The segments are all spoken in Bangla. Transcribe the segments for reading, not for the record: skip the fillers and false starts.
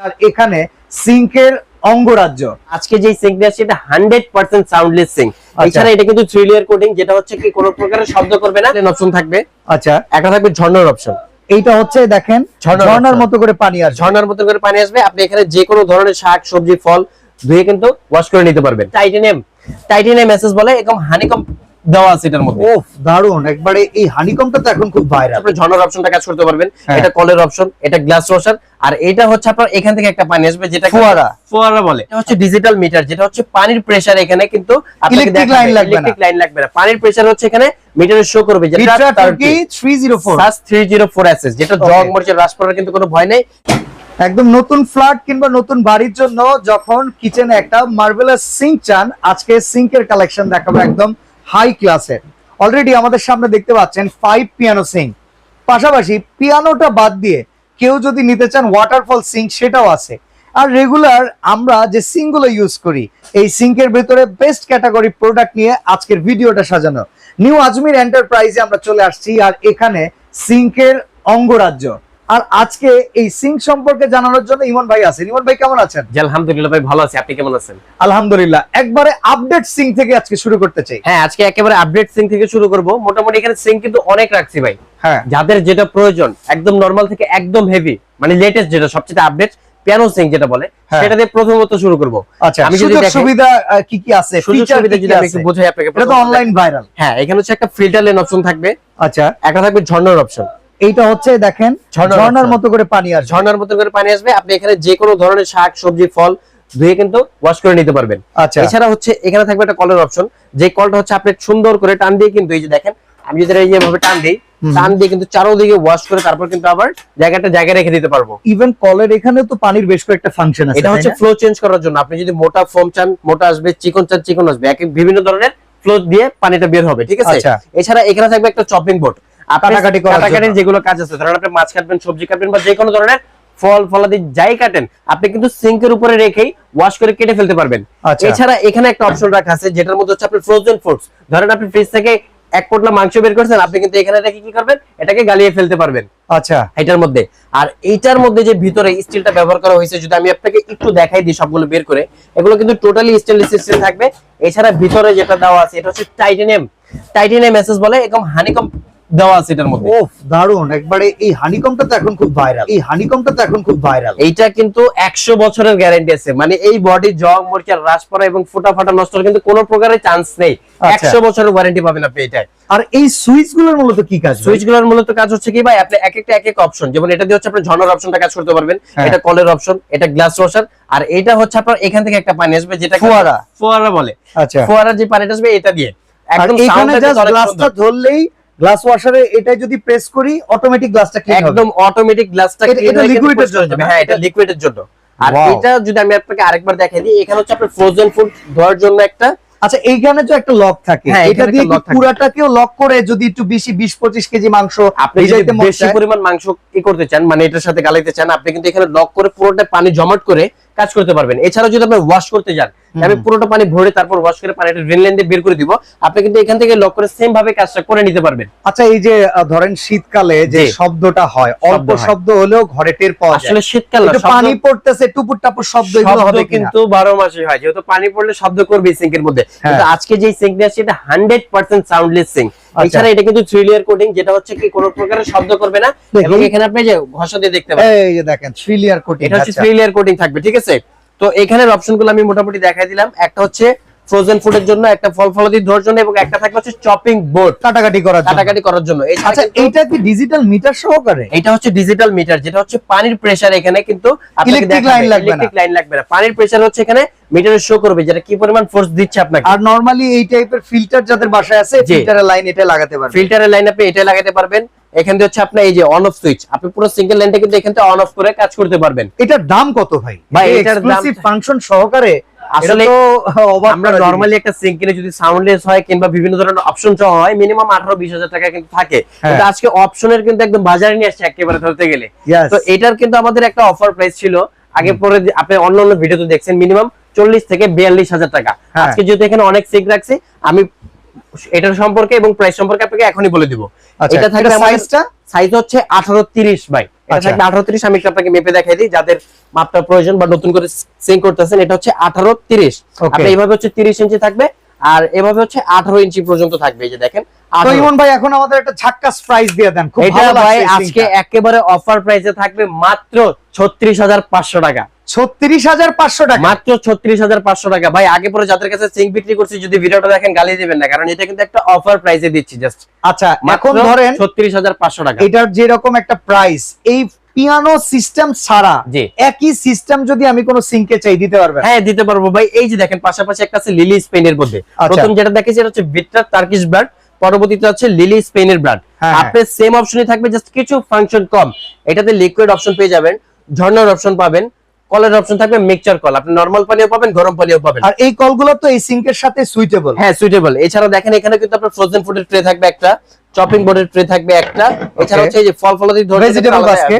আর এখানে সিঙ্কের অঙ্গরাজ্য। আজকে যে সিঙ্ক আছে এটা 100% সাউন্ডলেস সিঙ্ক। এছাড়া এটা কিন্তু 3 লেয়ার কোটিং, যেটা হচ্ছে কি কোনো প্রকারের শব্দ করবে না। অপশন থাকবে, আচ্ছা একটা থাকবে ঝর্ণার অপশন। এইটা হচ্ছে দেখেন ঝর্ণার মতো করে পানি আসবে, ঝর্ণার মতো করে পানি আসবে। আপনি এখানে যে কোনো ধরনের শাক সবজি ফল ধুয়ে কিন্তু ওয়াশ করে নিতে পারবেন। টাইটেনিয়াম এসএস বলে, এরকম হানিকম দেওয়া আছে এটার মধ্যে। ওফ দারুন, একবারে এই হানিকমটা তো এখন খুব ভাইরাল। আপনি ঝর্ণার অপশনটা কাজ করতে পারবেন। এটা কলের অপশন, এটা গ্লাস ওয়াশার, আর এটা হচ্ছে আপনার এখান থেকে একটা পানি আসবে যেটা ফোয়ারা বলে। এটা হচ্ছে ডিজিটাল মিটার, যেটা হচ্ছে পানির প্রেসার এখানে কিন্তু ইলেকট্রিক লাইন লাগবে না। পানির প্রেসার হচ্ছে এখানে মিটারে শো করবে, যেটা 304 এসএস, যেটা জগ মরিচের হ্রাস করার কিন্তু কোনো ভয় নেই। একদম নতুন ফ্ল্যাট কিংবা নতুন বাড়ির জন্য যখন কিচেনে একটা মার্ভেলাস সিঙ্ক চান, আজকে সিঙ্কের কালেকশন দেখাবো একদম হাই ক্লাসের। অলরেডি আমাদের সামনে দেখতে পাচ্ছেন 5 পিয়ানো সিঙ্ক, পাশাপাশি পিয়ানোটা বাদ দিয়ে কেউ যদি নিতে চান ওয়াটারফল সিঙ্ক সেটাও আছে। আর রেগুলার আমরা যে সিঙ্কগুলো ইউজ করি, এই সিঙ্কের ভিতরে বেস্ট ক্যাটাগরি প্রোডাক্ট নিয়ে আজকের ভিডিওটা সাজানো। নিউ আজমির এন্টারপ্রাইজে আমরা চলে আসছি, আর এখানে সিঙ্কের অঙ্গরাজ্য। আর আজকে এই সিঙ্ক সম্পর্কে জানানোর জন্য ইমন ভাই আছেন। ইমন ভাই কেমন আছেন? জি আলহামদুলিল্লাহ ভাই, ভালো আছি। আপনি কেমন আছেন? আলহামদুলিল্লাহ। একবারে আপডেট সিঙ্ক থেকে আজকে শুরু করতে চাই। হ্যাঁ, আজকে একেবারে আপডেট সিঙ্ক থেকে শুরু করব। মোটামুটি এখানে সিঙ্ক কিন্তু অনেক রাখছি ভাই। হ্যাঁ, যাদের যেটা প্রয়োজন, একদম নরমাল থেকে একদম হেভি, মানে লেটেস্ট যেটা সবচেয়ে আপডেট পিয়ানো সিঙ্ক যেটা বলে, সেটা দিয়ে প্রথমত শুরু করব। আচ্ছা, আমি যদি সুবিধা কি কি আছে, সুযোগ সুবিধা যদি আমি একটু বোঝাই আপনাকে। এটা তো অনলাইন ভাইরাল। হ্যাঁ, এখানে হচ্ছে একটা ফিল্টার লেন অপশন থাকবে, আচ্ছা একটা থাকবে ঝর্ণার অপশন। এইটা হচ্ছে দেখেন ঝর্ণার মতো করে পানি আসবে, ঝর্ণার মতো করে পানি আসবে। আপনি এখানে যে কোনো ধরনের শাক সবজি ফল ধুয়ে কিন্তু ওয়াশ করে নিতে পারবেন। আচ্ছা, এছাড়া হচ্ছে এখানে থাকবে একটা কলের অপশন, যে কলটা হচ্ছে আপনি সুন্দর করে টান দিয়ে কিন্তু এই যে দেখেন, আমি যদি এইভাবে টান দিই, টান দিয়ে কিন্তু চারোদিকে ওয়াশ করে তারপর কিন্তু আবার জায়গায় রেখে দিতে পারবো। ইভেন কলের এখানে তো পানির বেশ কয়েকটা ফাংশন আছে। এটা হচ্ছে ফ্লো চেঞ্জ করার জন্য। আপনি যদি মোটা ফোম চান মোটা আসবে, চিকন চান চিকন আসবে, বিভিন্ন ধরনের ফ্লো দিয়ে পানিটা বের হবে, ঠিক আছে? এছাড়া এখানে থাকবে একটা চপিং বোর্ড, কাটাকাটির যেগুলো কাজ আছে, ধরেন আপনি মাছ কাটবেন, সবজি কাটবেন, বা যে কোনো ধরনের ফল ফলাদি যাই কাটেন, আপনি কিন্তু সিঙ্কের উপরে রেখেই ওয়াশ করে কেটে ফেলতে পারবেন। এছাড়া এখানে একটা অপশন রাখা আছে, যেটার মধ্যে হচ্ছে আপনি ফ্রোজেন ফুডস, ধরেন আপনি ফ্রিজ থেকে এক পোটলা মাংস বের করছেন, আপনি কিন্তু এখানে রেখে কি করবেন, এটাকে গালিয়ে ফেলতে পারবেন। আচ্ছা, এটার মধ্যে। আর এইটার মধ্যে যে ভিতরে স্টিলটা ব্যবহার করা হয়েছে, যদি আমি আপনাকে একটু দেখাই দিই সবগুলো বের করে, এগুলো কিন্তু টোটালি স্টেনলেস স্টিল থাকবে। এছাড়া ভিতরে যেটা দেওয়া আছে, এটা হচ্ছে টাইটেনিয়াম এসএস বলে, এরকম হানিকম দেওয়া আছে এটার মধ্যে। ওফ দারুন, একবারে এই হানিকমটা তো এখন খুব ভাইরাল। এইটা কিন্তু 100 বছরের গ্যারান্টি আছে, মানে এই বডি জং মরিচা হ্রাস পড়া এবং ফোটা ফাটা নষ্ট কিন্তু কোনো প্রকারের চান্স নেই। 100 বছরের ওয়ারেন্টি পাবেন আপনি এটাই। আর এই সুইচগুলোর মূলত কি কাজ? সুইচগুলোর মূলত কাজ হচ্ছে কি ভাই, আপনি এক একটা অপশন, যেমন এটা দিয়ে হচ্ছে আপনি ঝর্ণার অপশনটা কাজ করতে পারবেন, এটা কলের অপশন, এটা গ্লাস ওয়াশার, আর এটা হচ্ছে আপনার এখান থেকে একটা পানি আসবে যেটা ফোয়ারা বলে। আচ্ছা, ফোয়ারার যে পানিটা আসবে এটা দিয়ে একদম এখানে জাস্ট গ্লাসটা ধরলেই গ্লাস ওয়াশারে এটা যদি প্রেস করি অটোমেটিক গ্লাসটা ক্লিন হবে, একদম অটোমেটিক গ্লাসটা ক্লিন এটা লিকুইডের জন্য। হ্যাঁ, এটা লিকুইডের জন্য। আর এটা যদি আমি আপনাকে আরেকবার দেখাই দিই, এখানে হচ্ছে আপনার ফ্রোজেন ফুড ধোয়ার জন্য একটা, আচ্ছা এইখানে তো একটা লক থাকে, এটা দিয়ে পুরাটাকেও লক করে যদি একটু বেশি 20-25 কেজি মাংস আপনি যদি বেশি পরিমাণ মাংস কি করতে চান, মানে এটার সাথে গালাইতে চান, আপনি কিন্তু এখানে লক করে পুরোটা পানি জমাট করে কাজ করতে পারবেন। এছাড়া যদি আপনি ওয়াশ করতে যান, আমি পুরোটা পানি ভরে তারপর ওয়াশ করে পানিটা ড্রেন লাইন দিয়ে বের করে দিব, আপনি কিন্তু এখান থেকে লক করে সেম ভাবে কাজটা করে নিতে পারবেন। আচ্ছা, এই যে ধরেন শীতকালে যে শব্দটা হয়, অল্প শব্দ হলেও ঘরে টের পাওয়া যায়। আসলে শীতকালে পানি পড়তেছে টুপুর টাপুর শব্দ, এগুলো হবে কিন্তু 12 মাসই হয়, যেহেতু পানি পড়লে শব্দ করবে সিঙ্কের মধ্যে। কিন্তু আজকে যে সিঙ্ক নিয়ে আসছে এটা 100% সাউন্ডলেস সিঙ্ক। এছাড়া এটা কিন্তু 3 লেয়ার কোটিং, যেটা হচ্ছে কি কোনো প্রকারের শব্দ করবে না। এবং এখানে আপনি যে ঘষা দিয়ে দেখতে পাবেন, এই যে দেখেন 3 লেয়ার কোটিং, এটা হচ্ছে 3 লেয়ার কোটিং থাকবে, ঠিক আছে? তো এখানের অপশনগুলো আমি মোটামুটি দেখাই দিলাম। একটা হচ্ছে ফ্রোজেন ফুডের জন্য, একটা ফল ফলাদি ধোয়ার জন্য, এবং একটা থাকবে হচ্ছে চপিং বোর্ড, কাটাকাটি করার জন্য। আচ্ছা, এটা কি ডিজিটাল মিটার সহকারে? এটা হচ্ছে ডিজিটাল মিটার, যেটা হচ্ছে পানির প্রেসার এখানে কিন্তু ইলেকট্রিক লাইন লাগবে না। পানির প্রেসার হচ্ছে এখানে মিটারে শো করবে, যেটা কি পরিমাণ ফোর্স দিচ্ছে আপনাকে। আর নরমালি এই টাইপের ফিল্টার যাদের বাসায় আছে, ফিল্টারের লাইন এটা লাগাতে পারবেন, ফিল্টারের লাইন আপনি এটা লাগাতে পারবেন। এখান থেকে হচ্ছে আপনার এই যে অন অফ সুইচ, আপনি পুরো সিঙ্গেল লাইনটা কিন্তু এখান থেকে অন অফ করে কাজ করতে পারবেন। এটার দাম কত ভাই? এটার দাম ফাংশন সহকারে আসলে আমরা নরমালি একটা সিঙ্ক কিনে যদি সাউন্ডলেস হয় কিংবা বিভিন্ন ধরনের অপশন সহ হয়, মিনিমাম 18-20 হাজার টাকা কিন্তু থাকে। কিন্তু আজকে অপশনের কিন্তু একদম বাজারে নিয়ে আসছে একেবারে ধরতে গেলে। তো এটার কিন্তু আমাদের একটা অফার প্রাইস ছিল, আগে পরে আপনি অন্যান্য ভিডিওতে দেখছেন, মিনিমাম 40 থেকে 42 হাজার টাকা। আজকে যেহেতু এখানে অনেক সিঙ্ক রাখছি, আমি এটার সম্পর্কে এবং প্রাইস সম্পর্কে আপনাকে এখনই বলে দিব। এটা থাকবে সাইজটা, সাইজ হচ্ছে 18-30 ভাই, এটা থাকবে 18-30। আমি একটু আপনাকে মেপে দেখাই দিই যাদের মাপটা প্রয়োজন বা নতুন করে সিং করতেছেন। এটা হচ্ছে 18-30, আপনি এইভাবে হচ্ছে 30 ইঞ্চি থাকবে আর এভাবে হচ্ছে 18 ইঞ্চি পর্যন্ত থাকবে। এই যে দেখেন। তো ইমন ভাই এখন আমাদের একটা ঝাক্কাস প্রাইস দিয়ে দেন, খুব ভালো লাগছে। ভাই আজকে একেবারে অফার প্রাইসে থাকবে মাত্র 36,500 টাকা। 36,500 টাকা, মাত্র 36,500 টাকা। ভাই আগে পরে যাদের কাছে সিং বিক্রি করছি যদি ভিডিওটা দেখেন গালি দিবেন না, কারণ এটা কিন্তু একটা অফার প্রাইসে দিচ্ছি জাস্ট। আচ্ছা এখন ধরেন 36,500 টাকা। এটার যে রকম একটা প্রাইস, এই পিয়ানো সিস্টেম ছাড়া একই সিস্টেম যদি আমি কোন সিঙ্কে চাই দিতে পারবেন? হ্যাঁ দিতে পারবো ভাই। এই যে দেখেন পাশাপাশি একটা আছে লিলি স্পেনের মধ্যে। প্রথম যেটা দেখেছি এটা হচ্ছে ভিক্টর টার্কিশ ব্র্যান্ড, পরবর্তীতে হচ্ছে লিলি স্পেনের ব্র্যান্ড। আপনার সেম অপশনই থাকবে, জাস্ট কিছু ফাংশন কম। এটাতে লিকুইড অপশন পেয়ে যাবেন, ঝর্ণার অপশন পাবেন, কলের অপশন থাকবে, মিক্সচার কল, আপনি নরমাল পানিও পাবেন, গরম পানিও পাবেন। আর এই কলগুলো তো এই সিঙ্কের সাথে সুইটেবল। হ্যাঁ সুইটেবল। এছাড়া দেখেন এখানে কিন্তু আপনার ফ্রোজেন ফুডের ট্রে থাকবে একটা, চপিং বোর্ডের ট্রে থাকবে একটা, এছাড়া হচ্ছে এই যে ফল ফলাদি ধরে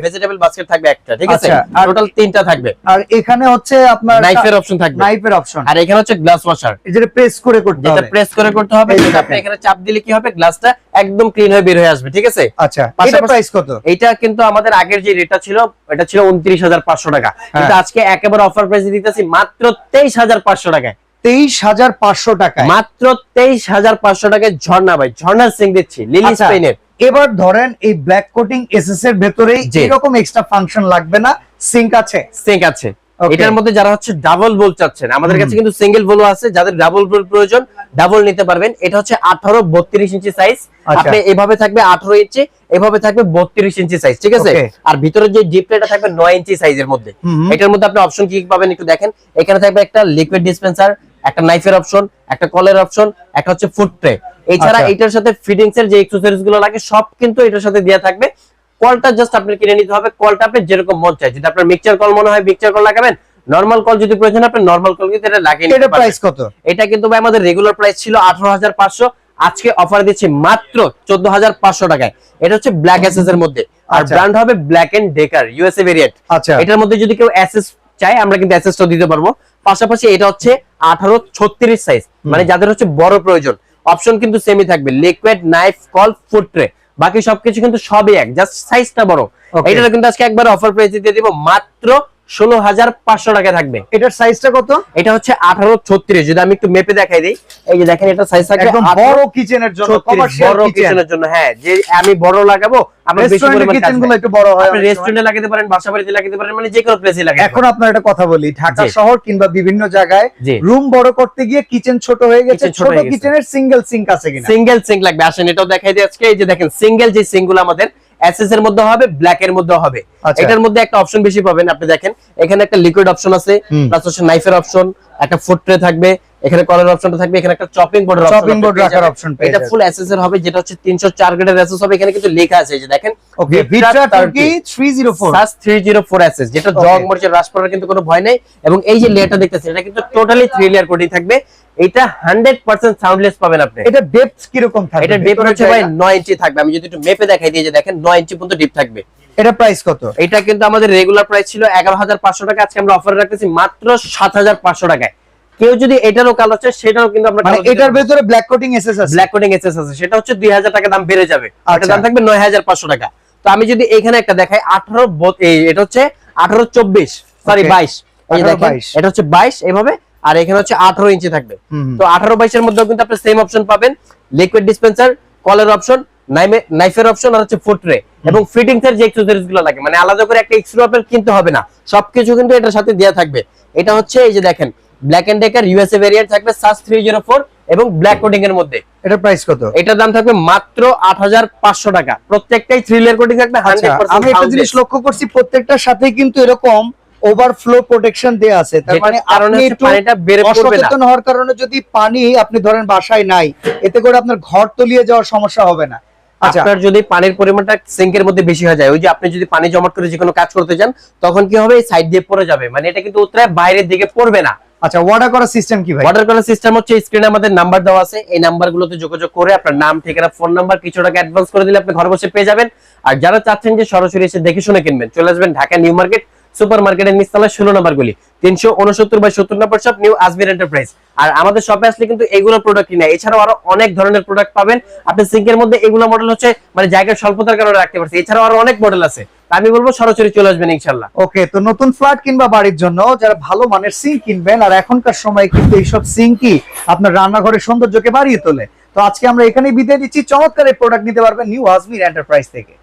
ভেজিটেবল বাস্কেট থাকবে একটা, ঠিক আছে? টোটাল 3টা থাকবে। আর এখানে হচ্ছে আপনার নাইফের অপশন থাকবে, নাইফের অপশন। আর এখানে হচ্ছে গ্লাস ওয়াশার, যেটা প্রেস করে করতে হবে, যেটা প্রেস করে করতে হবে। আপনি এখানে চাপ দিলে কি হবে, গ্লাসটা একদম ক্লিন হয়ে বের হয়ে আসবে, ঠিক আছে? আচ্ছা এটা প্রাইস কত? এটা কিন্তু আমাদের আগের যে রেটটা ছিল এটা ছিল 29,500 টাকা, কিন্তু আজকে একেবারে অফার প্রাইসে দিতেছি মাত্র 23,500 টাকায়। 23,500 টাকায়, মাত্র 23,500 টাকায় ঝর্ণা ভাই, ঝর্ণার সিং দিচ্ছি লিলি স্পেনের। এবার ধরেন এই ব্ল্যাক কোটিং এসএস এর ভেতরেই এরকম এক্সট্রা ফাংশন লাগবে না, সিঙ্ক আছে? সিঙ্ক আছে। এটার মধ্যে যারা হচ্ছে ডাবল বোল চাচ্ছেন, আমাদের কাছে কিন্তু সিঙ্গেল বোলও আছে, যাদের ডাবল বোল প্রয়োজন ডাবল নিতে পারবেন। এটা হচ্ছে 18-32 ইঞ্চি সাইজ, আপনি এভাবে থাকবে 18 ইঞ্চি, এভাবে থাকবে 32 ইঞ্চি সাইজ, ঠিক আছে? আর ভিতরে যে ডিপ প্লেটটা থাকবে 9 ইঞ্চি সাইজের মধ্যে। এটার মধ্যে আপনি অপশন কি পাবেন একটু দেখেন। এখানে থাকবে একটা লিকুইড ডিসপেন্সার, একটা নাইফের অপশন, একটা কলের অপশন, একটা হচ্ছে ফুড ট্রে। এছাড়া এটার সাথে ফিটিংস এর যে অ্যাকসেসরিজ গুলো লাগে সব কিন্তু এটার সাথে দেয়া থাকবে। কলটা জাস্ট আপনি কিনে নিতে হবে, কলটা আপনি যেরকম মন চায়, যদি আপনার মিক্সচার কল মনে হয় মিক্সচার কল লাগাবেন, নরমাল কল যদি প্রয়োজন আপনি নরমাল কল কিন্তু এটা লাগিয়ে নিতে পারবেন। প্রাইস কত? এটা কিন্তু ভাই আমাদের রেগুলার প্রাইস ছিল 18,500, আজকে অফার দিচ্ছি মাত্র 14,500 টাকায়। এটা হচ্ছে ব্ল্যাক এসএস এর মধ্যে, আর ব্র্যান্ড হবে Black and Decker USA variant. এটার মধ্যে যদি কেউ এসএস চাই আমরা কিন্তু এসএসটাও দিতে পারবো। পাশাপাশি এটা হচ্ছে 18-36 সাইজ, মানে যাদের হচ্ছে বড় প্রয়োজন, অপশন কিন্তু সেমই থাকবে, liquid, knife, call, food tray, বাকি সবকিছু কিন্তু সবই এক, জাস্ট সাইজটা বড়। এটা কিন্তু আজকে একবার অফার প্রাইসে দিয়ে দিব মাত্র 16,500 টাকা থাকবে। এটার সাইজটা কত? এটা হচ্ছে 18-36, যদি আমি একটু মেপে দেখাই দিই, এই যে দেখেন এটা সাইজ থাকবে একদম বড় কিচেনের জন্য, কমার্শিয়াল কিচেনের জন্য। হ্যাঁ যে আমি বড় লাগাবো, আমরা বেশি পরিমাণ কিচেন গুলো একটু বড় হয়, আপনি রেস্টুরেন্টে লাগাতে পারেন, বাসা বাড়িতে লাগাতে পারেন, মানে যে কোনো প্লেসে লাগাতে পারেন। এখন আপনার একটা কথা বলি, ঢাকা শহর কিংবা বিভিন্ন জায়গায় রুম বড় করতে গিয়ে কিচেন ছোট হয়ে গেছে, ছোট কিচেনের সিঙ্গেল সিঙ্ক আছে কিনা? সিঙ্গেল সিঙ্ক লাগবে, আসেন এটাও দেখাই দিই আজকে। এই যে দেখেন সিঙ্গেল যে সিঙ্কগুলো আমাদের এসএস এর মধ্যে হবে, ব্ল্যাক এর মধ্যে হবে। এটার মধ্যে একটা অপশন বেশি পাবেন, আপনি দেখেন এখানে একটা লিকুইড অপশন আছে, প্লাস হচ্ছে নাইফের অপশন, একটা ফুড ট্রে থাকবে, এখানে কলার অপশনটা থাকবে, এখানে একটা চপিং বোর্ডের অপশন, চপিং বোর্ড রাখার অপশন পেয়ে যাবেন। এটা ফুল এসএস এর হবে, যেটা হচ্ছে 304 গ্রেডের এসএস হবে। এখানে কিন্তু লেখা আছে, এই যে দেখেন ওকে ভিক্টর টার্কি 304 সাস 304 এসএস, যেটা জগ মরিচের রাশ পড়ার কিন্তু কোনো ভয় নাই। এবং এই যে লেয়ারটা দেখতেছেন এটা কিন্তু টোটালি 3 লেয়ার কোটিং থাকবে, এটা 100% সাউন্ডলেস পাবেন আপনি। এটা ডেপথ কি রকম থাকবে? এটা ডেপথ হচ্ছে ভাই 9 ইঞ্চি থাকবে, আমি যদি একটু মেপে দেখাই দিই, যে দেখেন 9 ইঞ্চি পর্যন্ত ডিপ থাকবে। এটা প্রাইস কত? এটা কিন্তু আমাদের রেগুলার প্রাইস ছিল 11,500 টাকা, আজকে আমরা অফারে রাখতেছি মাত্র 7,500 টাকায়। কেউ যদি এটারও কালার চায় সেটাও কিন্তু আমরা, মানে এটার ভিতরে ব্ল্যাক কোটিং এসএস আছে, ব্ল্যাক কোটিং এসএস আছে, সেটা হচ্ছে 2000 টাকা দাম বেড়ে যাবে, এটা দাম থাকবে 9,500 টাকা। তো আমি যদি এখানে একটা দেখাই 18, এটা হচ্ছে 18-24, সরি 22, এই দেখেন এটা হচ্ছে 22 এভাবে, আর এখানে হচ্ছে 18 ইঞ্চি থাকবে। তো 18-22 এর মধ্যেও কিন্তু আপনি সেম অপশন পাবেন, লিকুইড ডিসপেন্সার, কলের অপশন, নাইফের অপশন, আর হচ্ছে ফুড ট্রে এবং ফিটিংস এর যে অ্যাকসেসরিজ গুলো লাগে, মানে আলাদা করে একটা এক্সট্রা অপশন কিনতে হবে না, সবকিছু কিন্তু এটার সাথে দেয়া থাকবে। এটা হচ্ছে এই যে দেখেন Black and Decker USA variant থাকবে, সাস 304 এবং ব্ল্যাক কোটিং এর মধ্যে। এটা প্রাইস কত? এটার দাম থাকবে মাত্র 8,500 টাকা। প্রত্যেকটাই 3 লেয়ার কোটিং থাকবে 100%। আমি একটা জিনিস লক্ষ্য করছি, প্রত্যেকটার সাথে কিন্তু এরকম ওভারফ্লো প্রোটেকশন দেয়া আছে, তার মানে কারণে পানিটা বের পড়বে না, অসচেতন হওয়ার কারণে যদি পানি আপনি ধরেন বাসায় নাই, এতে করে আপনার ঘর তলিয়ে যাওয়ার সমস্যা হবে না। আপনার যদি পানির পরিমাণটা সিঙ্কের মধ্যে বেশি হয়ে যায়, ওই যে আপনি যদি পানি জমাট করে যে কোনো কাজ করতে যান, তখন কি হবে, এই সাইড দিয়ে পড়ে যাবে, মানে এটা কিন্তু উতরায় বাইরের দিকে পড়বে না। আচ্ছা ওয়াটার করার সিস্টেম কি ভাই? ওয়াটার করার সিস্টেম হচ্ছে স্ক্রিনে আমাদের নাম্বার দেওয়া আছে, এই নাম্বারগুলোতে যোগাযোগ করে আপনার নাম, ঠিকানা, ফোন নাম্বার, কিছু টাকা অ্যাডভান্স করে দিলে আপনি ঘরে বসে পেয়ে যাবেন। আর যারা চাচ্ছেন যে সরাসরি এসে দেখে শুনে কিনবেন, চলে আসবেন ঢাকা নিউ মার্কেট সুপার মার্কেটের নিচতলায় 16 নম্বর গলি, 369/70 নম্বর শপ, নিউ আজমির এন্টারপ্রাইজ। আর আমাদের শপে আসলে কিন্তু এগুলো প্রোডাক্টই না, এছাড়াও আরো অনেক ধরনের প্রোডাক্ট পাবেন। আপনি সিঙ্কের মধ্যে এগুলো মডেল হচ্ছে মানে জায়গার স্বল্পতার কারণে রাখতে পারছি, এছাড়াও আরো অনেক মডেল আছে। আমি বলবো সরাসরি চলে আসবেন ইনশাআল্লাহ। ওকে, তো নতুন ফ্ল্যাট কিংবা বাড়ির জন্য যারা ভালো মানের সিঙ্ক কিনবেন, আর এখনকার সময় কিন্তু এইসব সিঙ্কই আপনার রান্নাঘরের সৌন্দর্যকে বাড়িয়ে তোলে। তো আজকে আমরা এখানেই বিদায় দিচ্ছি। চমৎকার এই প্রোডাক্ট নিতে পারবেন নিউ আজমির এন্টারপ্রাইজ থেকে।